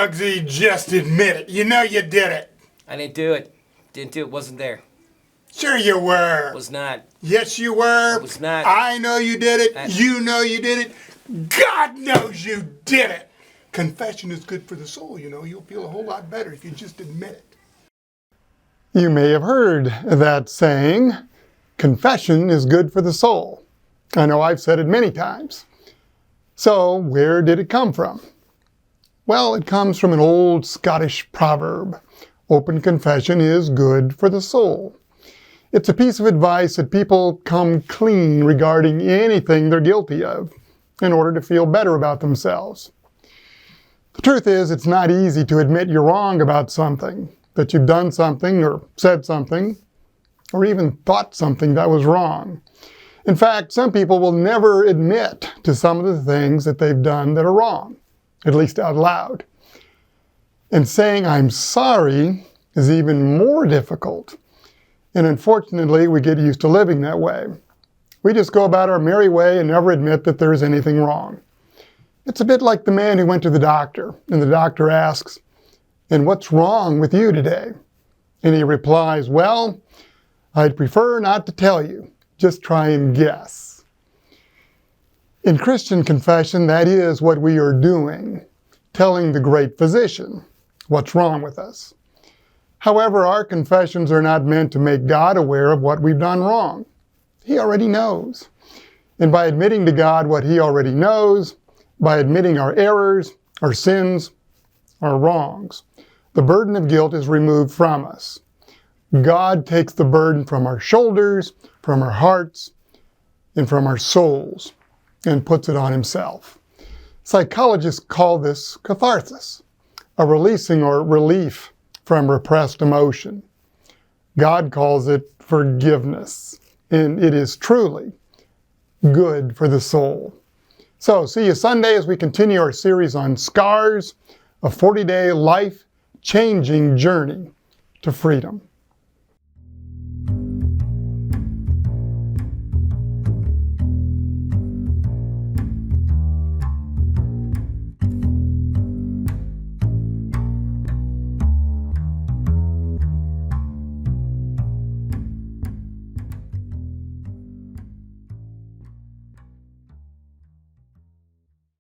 Muggsy, just admit it. You know you did it. I didn't do it. Didn't do it. Wasn't there. Sure you were. Was not. Yes, you were. Was not. I know you did it. You know you did it. God knows you did it. Confession is good for the soul, you know. You'll feel a whole lot better if you just admit it. You may have heard that saying, confession is good for the soul. I know I've said it many times. So where did it come from? Well, it comes from an old Scottish proverb. Open confession is good for the soul. It's a piece of advice that people come clean regarding anything they're guilty of in order to feel better about themselves. The truth is, it's not easy to admit you're wrong about something, that you've done something or said something, or even thought something that was wrong. In fact, some people will never admit to some of the things that they've done that are wrong, at least out loud. And saying I'm sorry is even more difficult. And unfortunately, we get used to living that way. We just go about our merry way and never admit that there's anything wrong. It's a bit like the man who went to the doctor, and the doctor asks, "And what's wrong with you today?" And he replies, "Well, I'd prefer not to tell you. Just try and guess." In Christian confession, that is what we are doing, telling the great physician what's wrong with us. However, our confessions are not meant to make God aware of what we've done wrong. He already knows. And by admitting to God what He already knows, by admitting our errors, our sins, our wrongs, the burden of guilt is removed from us. God takes the burden from our shoulders, from our hearts, and from our souls, and puts it on Himself. Psychologists call this catharsis, a releasing or relief from repressed emotion. God calls it forgiveness, and it is truly good for the soul. So, see you Sunday as we continue our series on scars, a 40-day life-changing journey to freedom.